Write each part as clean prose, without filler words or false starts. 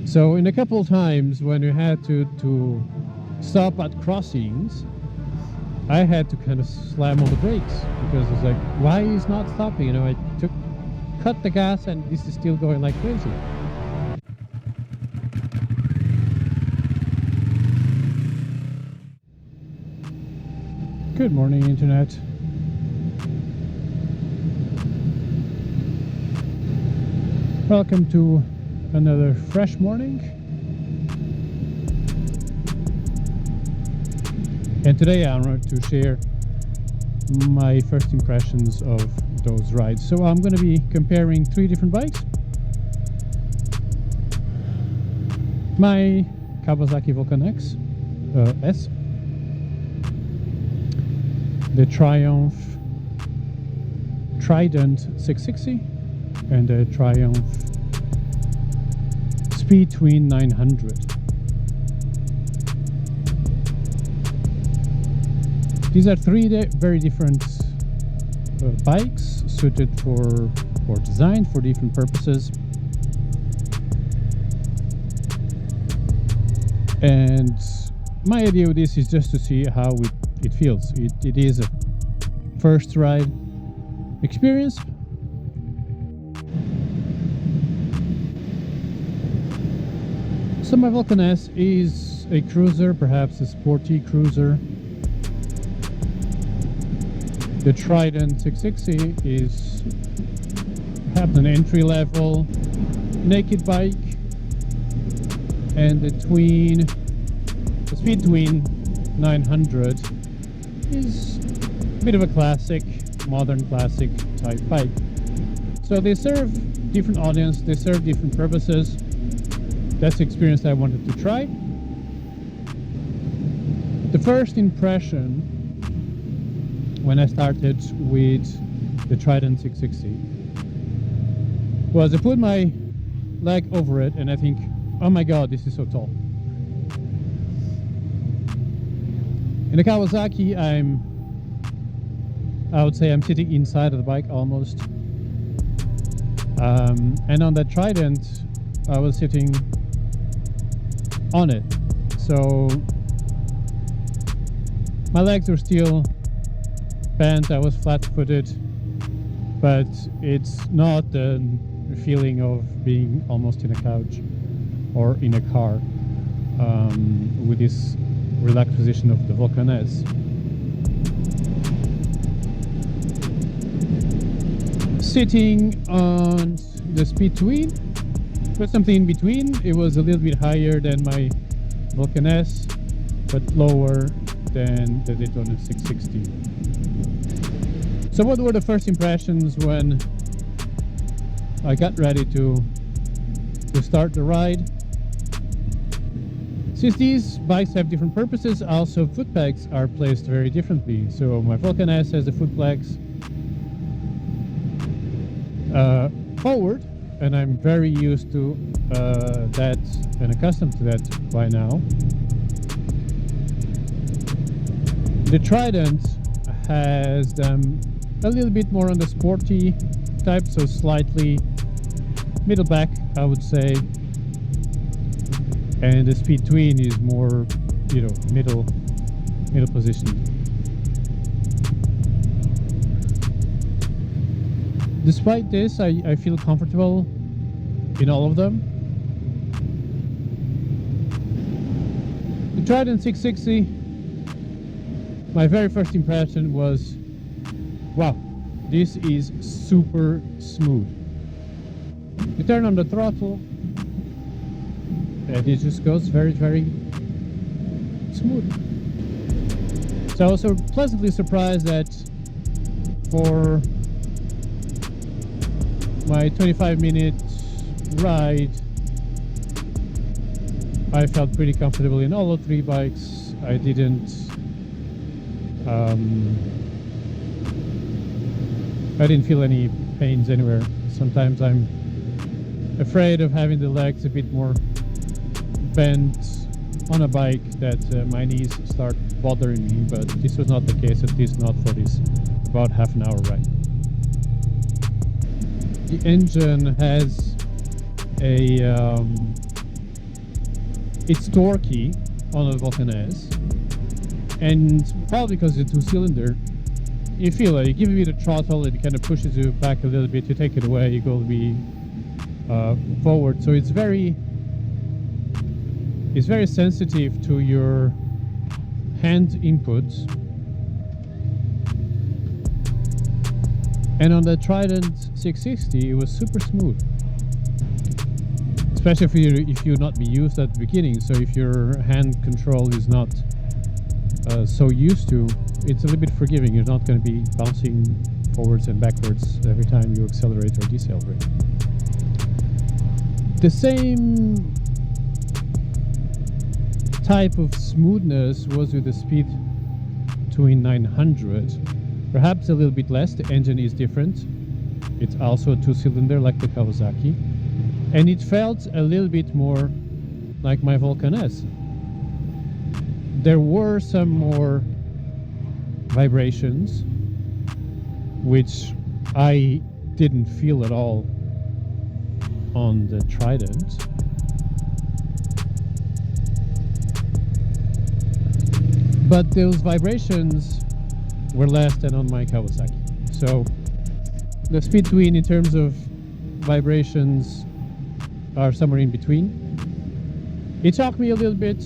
So in a couple of times when we had to stop at crossings, I had to kind of slam on the brakes because it's like, why is not stopping? You know, I cut the gas and this is still going like crazy. Good morning, Internet. Welcome to another fresh morning. And today I want to share my first impressions of those rides. So I'm going to be comparing three different bikes. My Kawasaki Vulcan X S, the Triumph Trident 660, and the Triumph Speed Twin 900. These are three very different bikes suited for designed for different purposes. And my idea of this is just to see how it feels. It is a first ride experience. So my Vulcan S is a cruiser, perhaps a sporty cruiser. The Trident 660 is perhaps an entry-level naked bike, and the Speed Twin 900 is a bit of a classic, modern classic type bike. So they serve different audience, they serve different purposes. That's the experience I wanted to try. The first impression when I started with the Trident 660 was I put my leg over it and I think, oh my god, this is so tall. In the Kawasaki, I would say I'm sitting inside of the bike almost. And on that Trident, I was sitting on it. So my legs were still bent, I was flat-footed, but it's not the feeling of being almost in a couch or in a car with this relaxed position of the Vulcan S. Sitting on the Speed Twin was something in between. It was a little bit higher than my Vulcan S, but lower than the Daytona 660. So what were the first impressions when I got ready to start the ride? Since these bikes have different purposes, also foot pegs are placed very differently. So my Vulcan S has the foot pegs forward, and I'm very used to that and accustomed to that by now. The Trident has them a little bit more on the sporty type, so slightly middle back, I would say. And the Speed Twin is more, you know, middle position. Despite this, I feel comfortable in all of them. The Trident 660, my very first impression was, wow, this is super smooth. You turn on the throttle and it just goes very, very smooth. So I was pleasantly surprised that for my 25-minute ride, I felt pretty comfortable in all the three bikes. I didn't feel any pains anywhere. Sometimes I'm afraid of having the legs a bit more bent on a bike that my knees start bothering me, but this was not the case, at least not for this about half an hour ride. The engine has a It's torquey on a Vulcan S, and probably because it's a two-cylinder, you feel it. You give it a throttle, it kind of pushes you back a little bit. You take it away, you go forward. So it's very sensitive to your hand inputs. And on the Trident 660, it was super smooth, especially if you not be used at the beginning. So if your hand control is not so used to, it's a little bit forgiving. You're not going to be bouncing forwards and backwards every time you accelerate or decelerate. The same type of smoothness was with the Speed Twin 900. Perhaps a little bit less. The engine is different. It's also a two-cylinder like the Kawasaki. And it felt a little bit more like my Vulcan S. There were some more vibrations, which I didn't feel at all on the Trident. But those vibrations were less than on my Kawasaki. So the Speed Twin in terms of vibrations are somewhere in between. It shocked me a little bit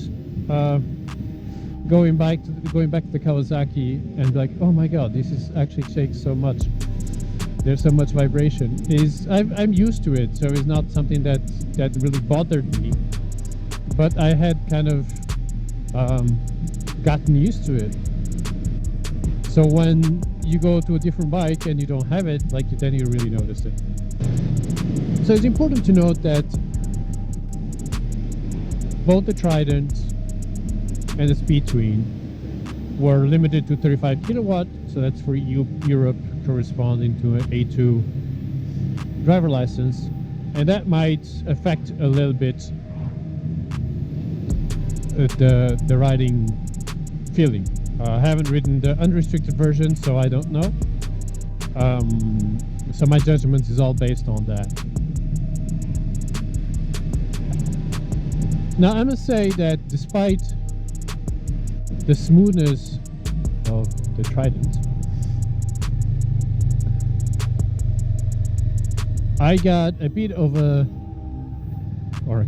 going back to the Kawasaki and like, oh my god, this is actually shakes so much. There's so much vibration. I'm used to it, so it's not something that really bothered me. But I had kind of gotten used to it. So when you go to a different bike and you don't have it, like then you really notice it. So it's important to note that both the Trident and the Speed Twin were limited to 35 kilowatt, so that's for Europe, corresponding to an A2 driver license, and that might affect a little bit the riding feeling. I haven't ridden the unrestricted version, so I don't know. So my judgment is all based on that. Now I must say that despite the smoothness of the Trident, I got a bit of a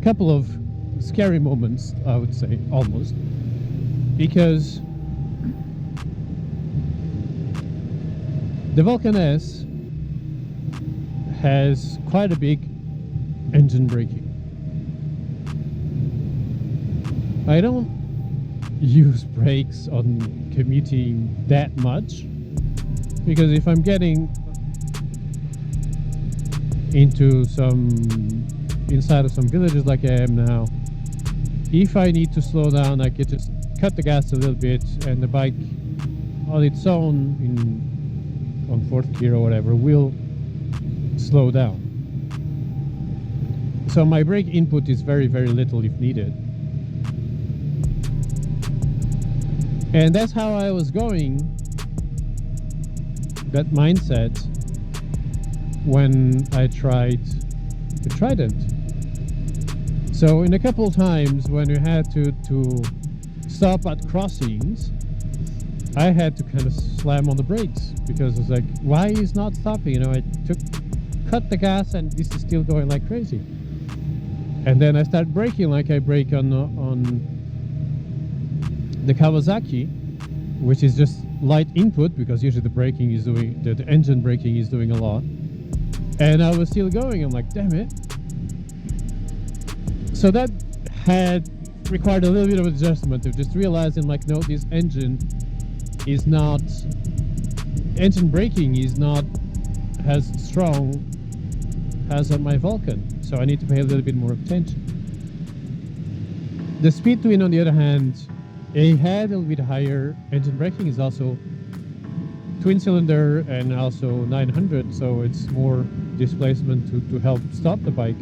couple of scary moments, I would say, almost, because the Vulcan S has quite a big engine braking. I don't use brakes on commuting that much, because if I'm getting into inside of some villages like I am now, if I need to slow down, I could just cut the gas a little bit, and the bike on its own on fourth gear or whatever will slow down. So my brake input is very, very little if needed. And that's how I was going, that mindset, when I tried the Trident. So in a couple of times when we had to stop at crossings, I had to kind of slam on the brakes, because I was like, why is not stopping? You know, I cut the gas and this is still going like crazy. And then I started braking like I brake on the Kawasaki, which is just light input, because usually the engine braking is doing a lot. And I was still going. I'm like, damn it. So that had required a little bit of adjustment of just realizing, like, no, this engine braking is not as strong as on my Vulcan. So I need to pay a little bit more attention. The Speed Twin, on the other hand, it had a little bit higher engine braking. Is also twin cylinder and also 900, so it's more displacement to help stop the bike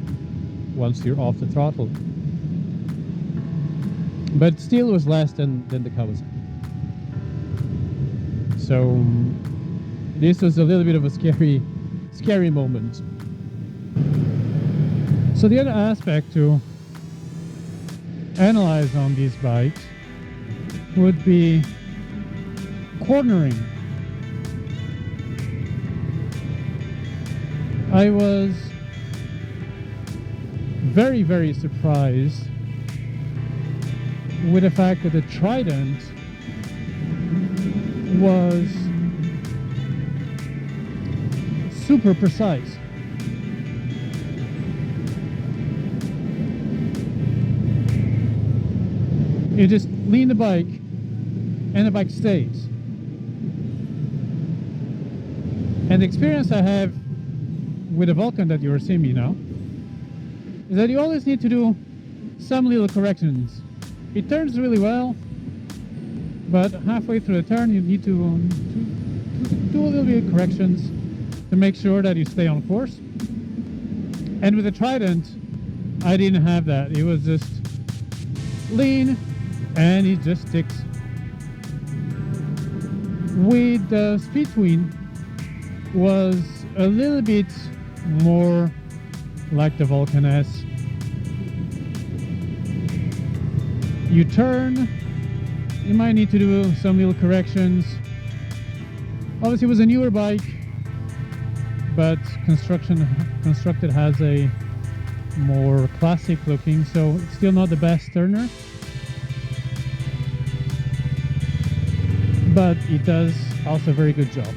once you're off the throttle. But still was less than the Kawasaki. So this was a little bit of a scary moment. So the other aspect to analyze on these bikes would be cornering. I was very, very surprised with the fact that the Trident was super precise. You just lean the bike and the bike stays. And the experience I have with the Vulcan that you're seeing me now is that you always need to do some little corrections. It turns really well, but halfway through the turn you need to do a little bit of corrections to make sure that you stay on course. And with the Trident, I didn't have that. It was just lean and it just sticks. With the Speed Twin was a little bit more like the Vulcan S. You turn, you might need to do some little corrections. Obviously it was a newer bike, but constructed has a more classic looking, so it's still not the best turner, but it does also a very good job.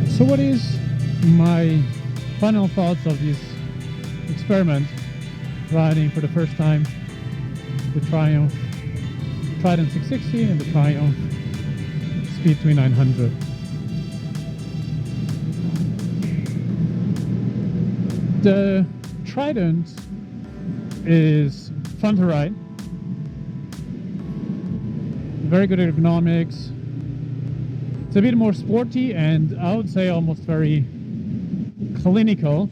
So what is my final thoughts of this experiment, riding for the first time the Trident 660 and the Triumph Speed Twin 900? The Trident is fun to ride, very good ergonomics. It's a bit more sporty and I would say almost very clinical,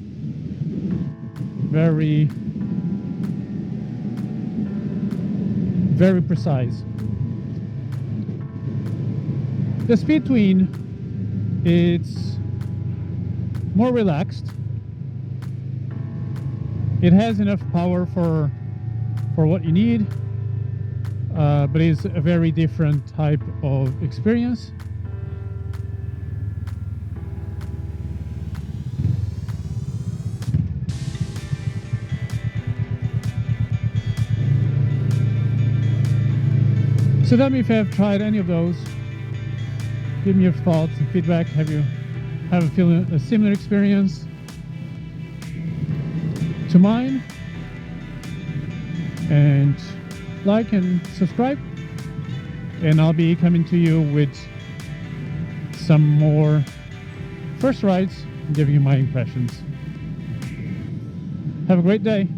very precise. The Speed Twin, it's more relaxed. It has enough power for what you need, but it's a very different type of experience. So tell me if you have tried any of those. Give me your thoughts and feedback. Have you a similar experience to mine? And like and subscribe, and I'll be coming to you with some more first rides and giving you my impressions. Have a great day.